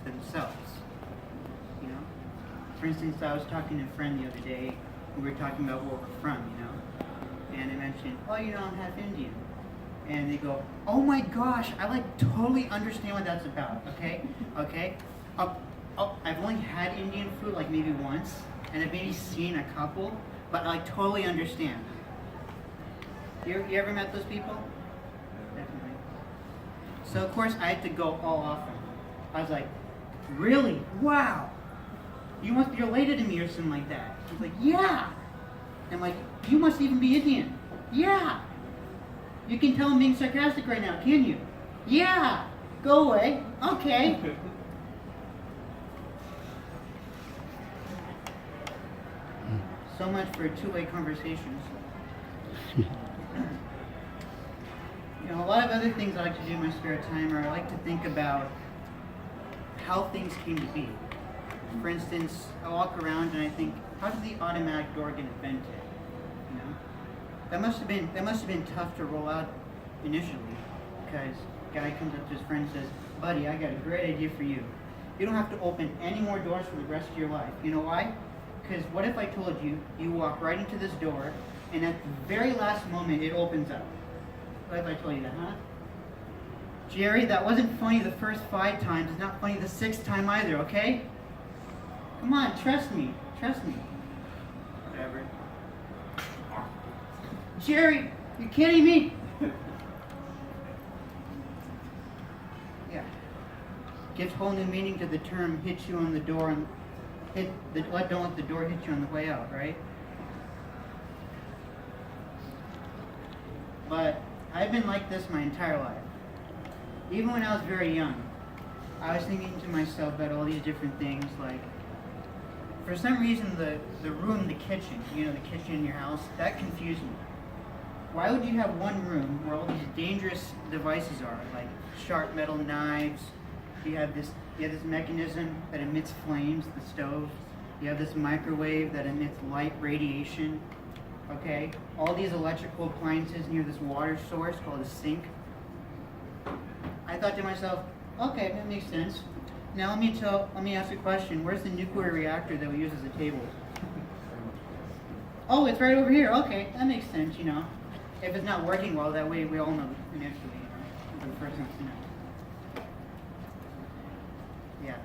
themselves. You know? For instance, I was talking to a friend the other day, and we were talking about where we're from, you know? And I mentioned, oh, you know, I'm half Indian. And they go, oh my gosh, I like totally understand what that's about, okay? Okay? I've only had Indian food like maybe once, and I've maybe seen a couple, but I like totally understand. You ever met those people? Definitely. So of course I had to go all off them. I was like, really? Wow. You must be related to me or something like that. He's like, yeah. I'm like, you must even be Indian. Yeah. You can tell I'm being sarcastic right now, can you? Yeah. Go away. Okay. So much for two-way conversations. You know, a lot of other things I like to do in my spare time are I like to think about how things came to be. For instance, I walk around and I think, how did the automatic door get invented? You know, that must have been tough to roll out initially, because a guy comes up to his friend and says, "Buddy, I got a great idea for you. You don't have to open any more doors for the rest of your life. You know why? Because what if I told you, you walk right into this door, and at the very last moment it opens up? What if I told you that, huh? Jerry, that wasn't funny the first 5 times. It's not funny the 6th time either, okay? Come on, trust me. Trust me." Whatever. Jerry, you kidding me? Yeah. Gives whole new meaning to the term "hit you on the door" and don't let the door hit you on the way out, right? But I've been like this my entire life. Even when I was very young, I was thinking to myself about all these different things, like, for some reason the room, the kitchen, you know, the kitchen in your house, that confused me. Why would you have one room where all these dangerous devices are, like sharp metal knives? You have this mechanism that emits flames, the stove. You have this microwave that emits light radiation. Okay? All these electrical appliances near this water source called a sink. I thought to myself, okay, that makes sense. Now let me ask a question. Where's the nuclear reactor that we use as a table? Oh, it's right over here. Okay, that makes sense, you know. If it's not working well, that way we all know initially, you know, for the first time, you know. Yeah.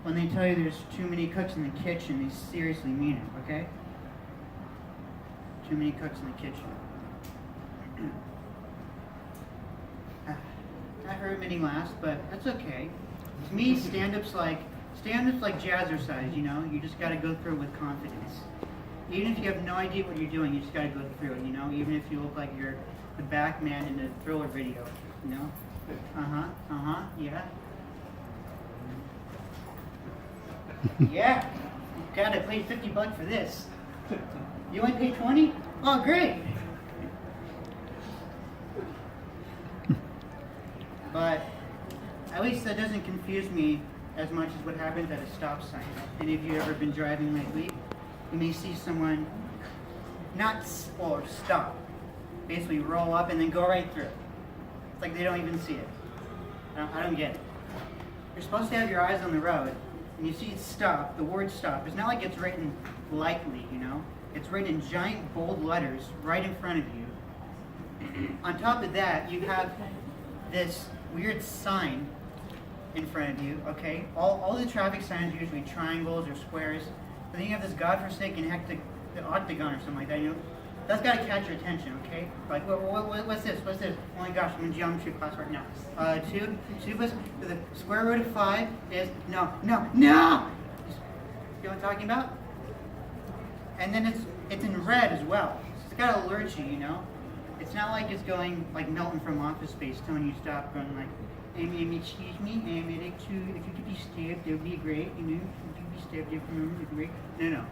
When they tell you there's too many cooks in the kitchen, they seriously mean it, okay? Too many cooks in the kitchen. I heard many laughs, but that's okay. To me, stand-ups like jazzercise, you know? You just gotta go through it with confidence. Even if you have no idea what you're doing, you just gotta go through it, you know? Even if you look like you're the back man in a Thriller video, you know? Yeah. Yeah. God, I paid $50 for this. You only paid 20? Oh, great. But at least that doesn't confuse me as much as what happens at a stop sign. Any of you ever been driving lately? You may see someone stop, basically roll up and then go right through. It's like they don't even see it. I don't get it. You're supposed to have your eyes on the road, and you see it stop, the word stop. It's not like it's written lightly, you know? It's written in giant bold letters right in front of you. On top of that, you have this weird sign in front of you, okay? All the traffic signs are usually triangles or squares. But then you have this godforsaken octagon or something like that, you know? That's got to catch your attention, okay? Like, what's this? What's this? Oh my gosh, I'm in geometry class right now. 2 plus the square root of 5 is, no! You know what I'm talking about? And then it's in red as well. So it's got to alert you, you know? It's not like it's going like Milton from Office Space telling you to stop, going like, Amy, excuse me, Amy, if you could be stabbed, that would be great, you know? If you could be stabbed, that would be great. No.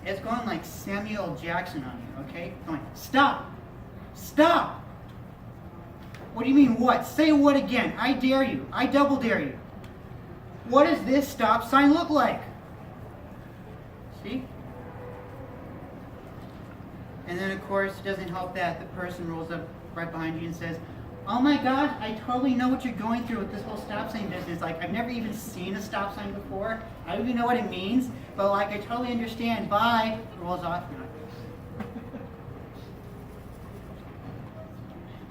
It's going like Samuel Jackson on you, okay? Going, stop! Stop! What do you mean what? Say what again? I dare you. I double dare you. What does this stop sign look like? See? And then of course, it doesn't help that the person rolls up right behind you and says, oh my gosh, I totally know what you're going through with this whole stop sign business. Like, I've never even seen a stop sign before. I don't even know what it means, but like, I totally understand. Bye. Rolls off.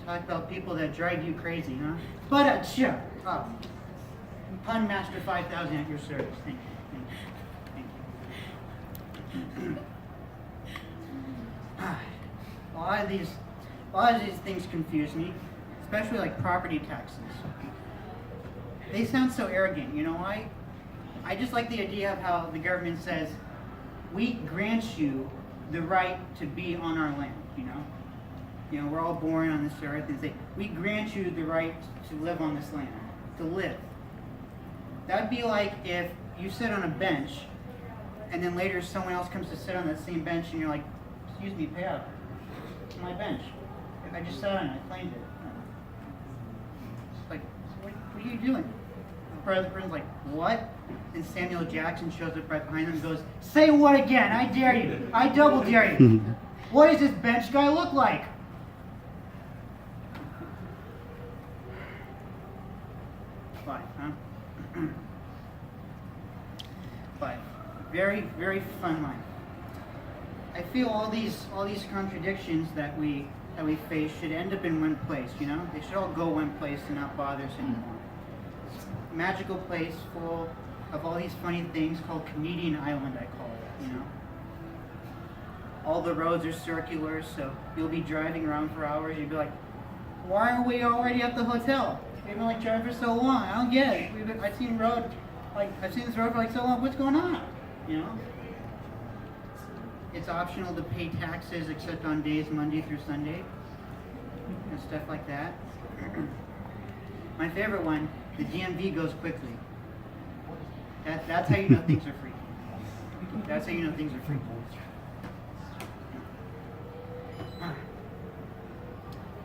Talk about people that drive you crazy, huh? But sure. Oh. Pun Master 5000 at your service. Thank you. Thank you. A lot of these things confuse me, especially like property taxes. They sound so arrogant, you know why? I just like the idea of how the government says, we grant you the right to be on our land, you know? You know, we're all born on this earth, and say, we grant you the right to live on this land, to live. That'd be like if you sit on a bench, and then later someone else comes to sit on that same bench, and you're like, excuse me, pay up. It's my bench. I just sat on it, I claimed it. It's like, what are you doing? The president's like, what? And Samuel Jackson shows up right behind them and goes, say what again? I dare you. I double dare you. What does this bench guy look like? Fine, huh? But very, very fun life. I feel all these contradictions that we face should end up in one place, you know? They should all go one place and not bother us anymore. This magical place full of all these funny things called Comedian Island, I call it, you know? All the roads are circular, so you'll be driving around for hours, you'll be like, why aren't we already at the hotel? We've been like driving for so long. I don't get it. I've seen this road for like so long. What's going on? You know? It's optional to pay taxes except on days Monday through Sunday and stuff like that. My favorite one, the DMV goes quickly. That's how you know things are free. That's how you know things are free.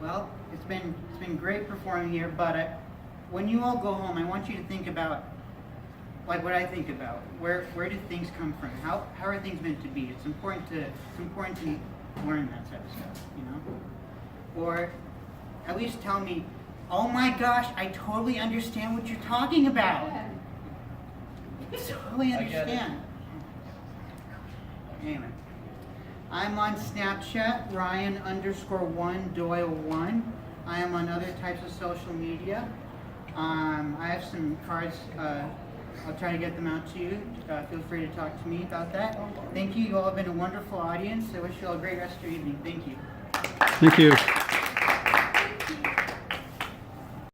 Well, it's been great performing here, but when you all go home, I want you to think about like what I think about. Where do things come from? How are things meant to be? It's important to learn that type of stuff, you know? Or at least tell me, oh my gosh, I totally understand what you're talking about. Totally understand. Anyway. I'm on Snapchat, Ryan_1 Doyle1. I am on other types of social media. I have some cards. I'll try to get them out to you. Feel free to talk to me about that. Thank you. You all have been a wonderful audience. I wish you all a great rest of your evening. Thank you. Thank you.